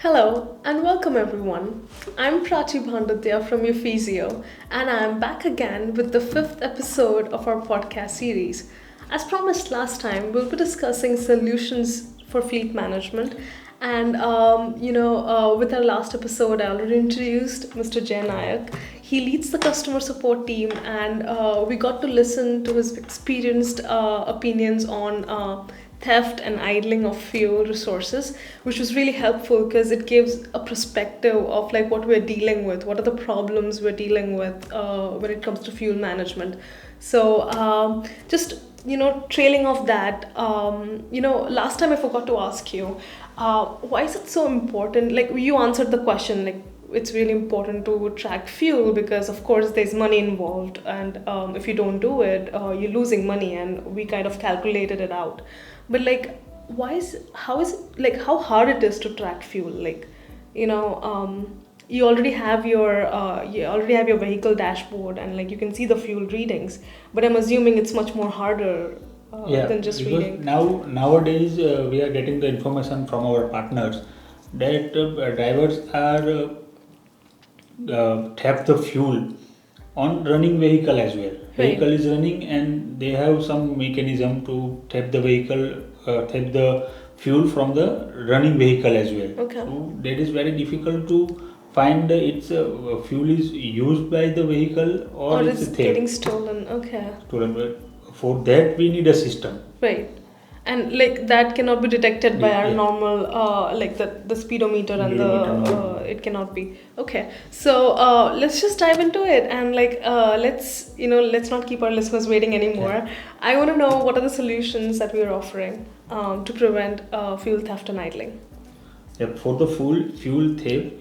Hello and welcome everyone. I'm Prachi Bhandutia from Uffizio and I'm back again with the fifth episode of our podcast series. As promised last time, we'll be discussing solutions for fleet management. With our last episode, I already introduced Mr. Jay Naik. He leads the customer support team, and we got to listen to his experienced opinions on theft and idling of fuel resources, which was really helpful because it gives a perspective of like what we're dealing with, what are the problems we're dealing with when it comes to fuel management. So just trailing off that, last time I forgot to ask you, why is it so important? Like you answered the question, like it's really important to track fuel because of course there's money involved, and if you don't do it, you're losing money, and we kind of calculated it out. But like, how is it, like how hard it is to track fuel? Like, you already have your vehicle dashboard, and like you can see the fuel readings. But I'm assuming it's much more harder than just because reading. nowadays we are getting the information from our partners that drivers are tap the fuel on running vehicle as well. Right. Vehicle is running and they have some mechanism to tap the vehicle, tap the fuel from the running vehicle as well. Okay. So that is very difficult to find its fuel is used by the vehicle or Or it's it's theft. getting stolen. Okay. Stolen. But for that we need a system. Right. And like that cannot be detected by our Yeah. normal like the speedometer and Speedometer, no. it cannot be. Okay. So let's just dive into it, and like let's not keep our listeners waiting anymore. I want to know what are the solutions that we are offering to prevent fuel theft and idling. Yeah, for the fuel theft,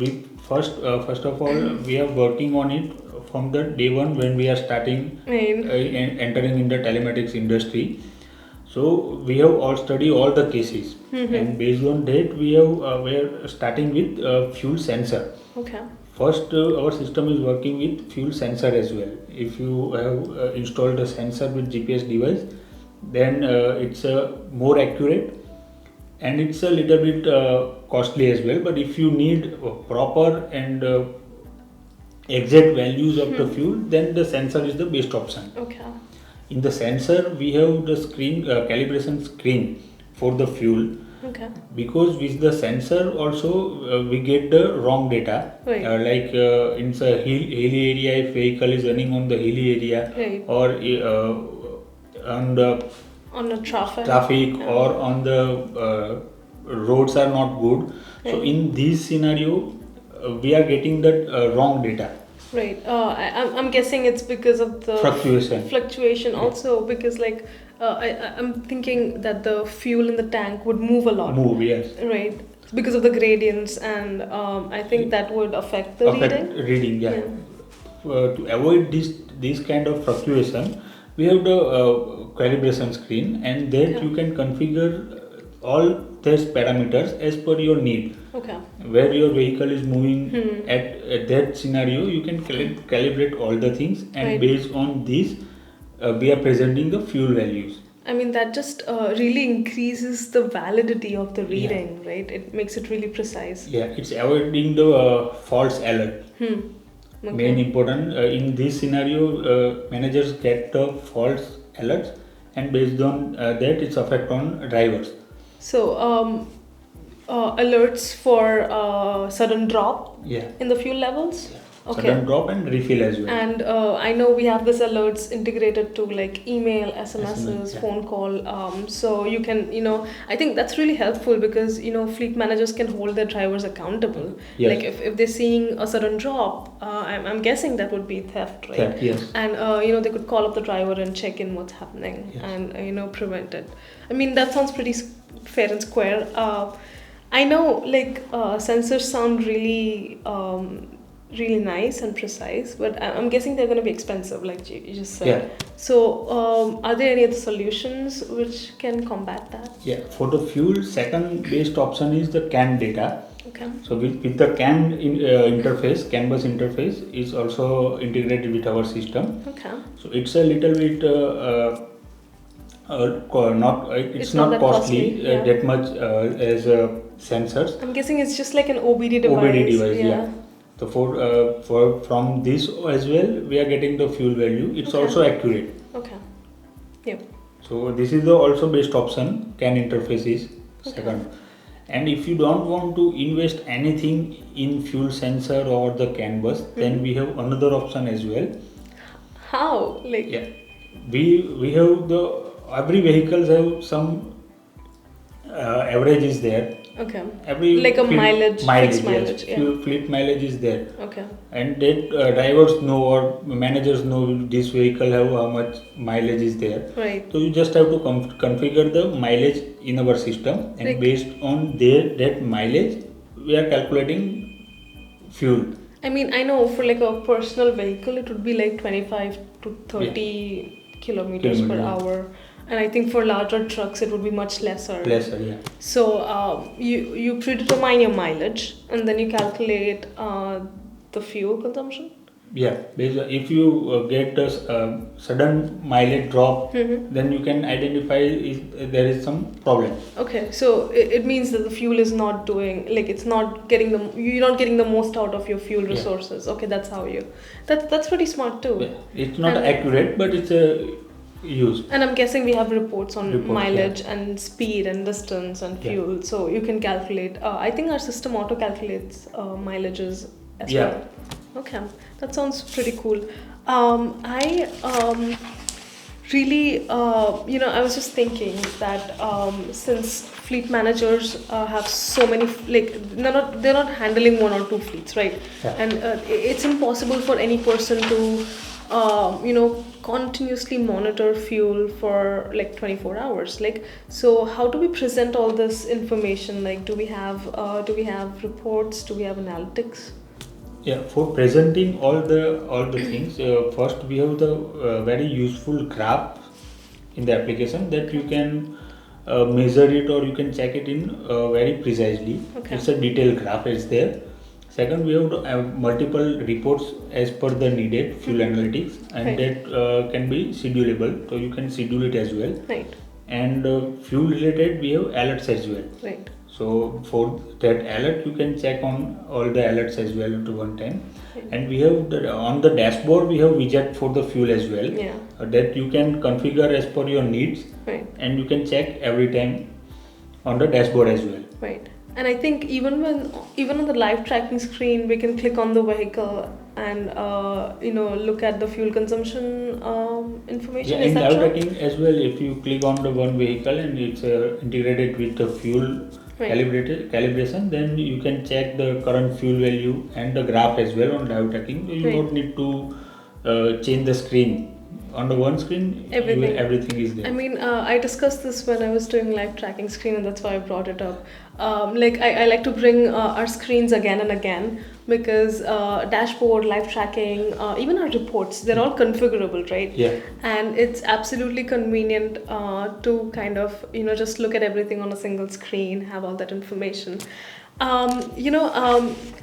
we first of all we are working on it from the day one when we are starting I mean, entering in the telematics industry. So we have all studied all the cases, and based on that we are starting with fuel sensor. okay. First, our system is working with fuel sensor as well. If you have installed a sensor with GPS device, then it's more accurate and it's a little bit costly as well. But if you need proper and exact values of the fuel, then the sensor is the best option. Okay. In the sensor, we have the screen calibration screen for the fuel, Okay. because with the sensor also we get the wrong data. Right. In the hilly area, if vehicle is running on the hilly area, Right. or on the On the traffic. or on the roads are not good. So Right. in this scenario, we are getting that wrong data. Right. I'm guessing it's because of the Fluctuation. fluctuation also, because like I'm thinking that the fuel in the tank would move a lot. Move, yes. Right. Because of the gradients, and I think that would affect the Affect reading. reading, yeah. To avoid this kind of fluctuation, we have the calibration screen, and that Okay. you can configure all test parameters as per your need. Okay. Where your vehicle is moving at that scenario, you can calibrate all the things, and Right. based on this, we are presenting the fuel values. I mean, that just really increases the validity of the reading, right? It makes it really precise. Yeah, it's avoiding the false alert. Okay. Main important in this scenario, managers get the false alerts, and based on that, it's affect on drivers. So, alerts for sudden drop Yeah. in the fuel levels? Okay. Sudden drop and refill as well. And I know we have this alerts integrated to like email, SMSs, SMS, yeah. phone call. So you can, I think that's really helpful because, fleet managers can hold their drivers accountable. Yes. Like if they're seeing a sudden drop, I'm guessing that would be theft, right? Theft, yes. And, they could call up the driver and check in what's happening, Yes. and, prevent it. I mean, that sounds pretty fair and square. I know like sensors sound really really nice and precise, but I'm guessing they're going to be expensive, like you just said. Yeah. So, are there any other solutions which can combat that? Yeah, for the fuel, second best option is the CAN data. Okay. So with the CAN interface, CAN bus interface is also integrated with our system. Okay. So it's a little bit it's not that costly yeah. that much as sensors. I'm guessing it's just like an OBD device. OBD device, yeah. So for from this as well, we are getting the fuel value. It's Okay. also accurate. Okay. Yep. So this is the also best option. CAN interface is Okay. second. And if you don't want to invest anything in fuel sensor or the CAN bus, then we have another option as well. How? Like. Yeah, we have the every vehicles have some average is there. Okay. Every Like a fleet- mileage, fixed yes. mileage, yeah. Fleet mileage is there. Okay. And that drivers know or managers know this vehicle have how much mileage is there. Right. So you just have to configure the mileage in our system, and Like- based on that mileage, we are calculating fuel. I mean, I know for like a personal vehicle, it would be like 25 to 30 kilometers per Kilometer. hour. And I think for larger trucks, it would be much lesser. Lesser, yeah. So you predetermine your mileage and then you calculate the fuel consumption. Yeah, if you get a sudden mileage drop, then you can identify there is some problem. Okay, so it means that the fuel is not doing, like it's not getting you're not getting the most out of your fuel resources. Okay, that's how that's pretty smart too. Yeah. It's not And- accurate, but it's a use. And I'm guessing we have reports on Reports, mileage and speed and distance and Yeah. fuel, so you can calculate. I think our system auto calculates mileages as Yeah. well. Okay, that sounds pretty cool. I really, I was just thinking that since fleet managers have so many, like they're not handling one or two fleets, right? Yeah. And it's impossible for any person to continuously monitor fuel for like 24 hours. Like, so how do we present all this information? Like, do we have reports? Do we have analytics? Yeah, for presenting all the things, first we have the very useful graph in the application that you can measure it or you can check it in very precisely. Okay. It's a detailed graph. It's there. Second, we have to have multiple reports as per the needed fuel analytics, and Right. that can be schedulable. So you can schedule it as well. Right. And fuel related, we have alerts as well. Right. So for that alert, you can check on all the alerts as well at one time. Right. And we have on the dashboard, we have widget for the fuel as well. Yeah. That you can configure as per your needs, Right. and you can check every time on the dashboard as well. Right. And I think even on the live tracking screen, we can click on the vehicle and look at the fuel consumption information. Yeah, Is in that live true? tracking as well, if you click on the one vehicle and it's integrated with the fuel Right. calibration, then you can check the current fuel value and the graph as well on live tracking. You Right. don't need to change the screen. On the one screen, everything is there. I mean, I discussed this when I was doing live tracking screen, and that's why I brought it up. I like to bring our screens again and again because dashboard, live tracking, even our reports, they're all configurable, right? Yeah. And it's absolutely convenient to kind of, just look at everything on a single screen, have all that information.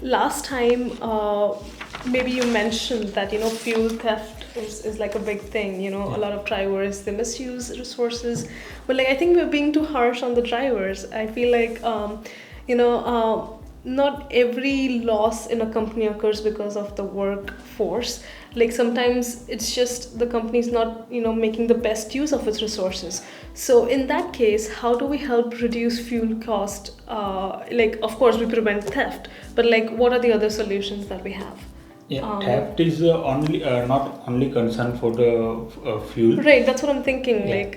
Last time, maybe you mentioned that, fuel theft is like a big thing. A lot of drivers, they misuse resources, but like I think we're being too harsh on the drivers. I feel like not every loss in a company occurs because of the workforce. Like sometimes it's just the company's not making the best use of its resources. So in that case, how do we help reduce fuel cost? Of course we prevent theft, but like what are the other solutions that we have? Yeah, theft is not only concern for the fuel. Right, that's what I'm thinking. Yeah.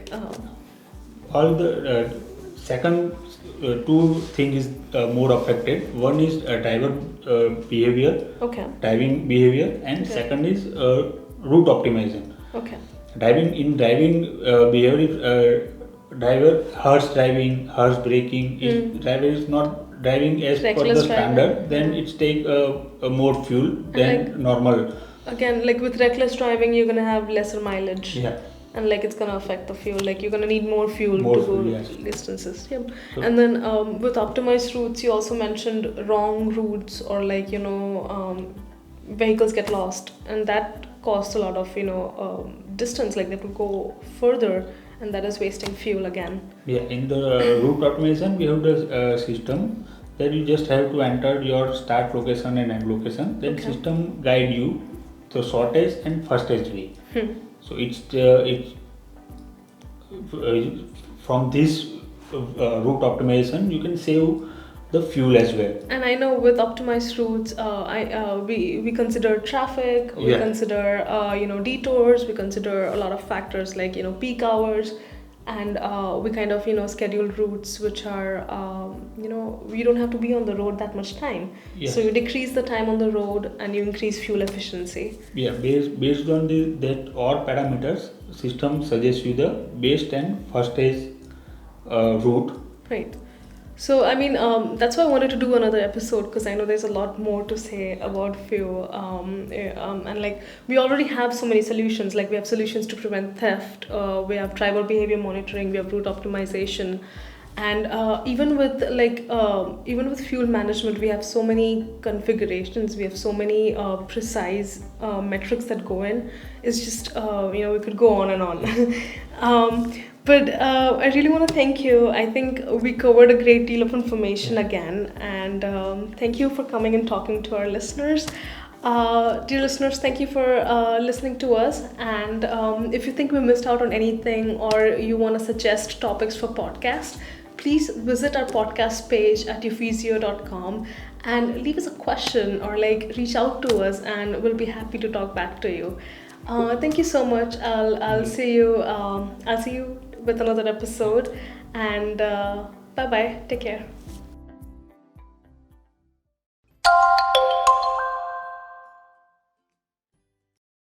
All the second two things is more affected. One is driver behavior, Okay. driving behavior, and Okay. second is route optimization. Okay. Driving behavior, driver harsh driving, harsh braking. If driver is not driving as per the Reckless standard, driving. then it's take more fuel than like- normal. Again, like with reckless driving, you're gonna have lesser mileage. Yeah. And like it's gonna affect the fuel. Like you're gonna need more fuel More to fuel, go yes. distances. Yeah. So- And then with optimized routes, you also mentioned wrong routes or vehicles get lost, and that costs a lot of distance. Like they have to go further, and that is wasting fuel again. Yeah, in the route automation, we have the system that you just have to enter your start location and end location. Then Okay. system guide you the shortest and fastest way. So it's from this route optimization you can save the fuel as well. And I know with optimized routes, we consider traffic, we Yeah. consider detours, we consider a lot of factors like peak hours, and we kind of schedule routes which are you don't have to be on the road that much time. Yeah. So you decrease the time on the road and you increase fuel efficiency. Yeah, based on that all parameters, system suggests you the best and fastest route. Right. So, I mean, that's why I wanted to do another episode because I know there's a lot more to say about fuel. And like, we already have so many solutions. Like, we have solutions to prevent theft, we have tribal behavior monitoring, we have route optimization. And even with fuel management, we have so many configurations, we have so many precise metrics that go in. It's just, we could go on and on. But I really want to thank you. I think we covered a great deal of information again, and thank you for coming and talking to our listeners. Dear listeners, thank you for listening to us. And if you think we missed out on anything or you want to suggest topics for podcast, please visit our podcast page at uffizio.com and leave us a question or like reach out to us, and we'll be happy to talk back to you. Thank you so much. I'll see you. I'll see you with another episode, and bye bye. Take care.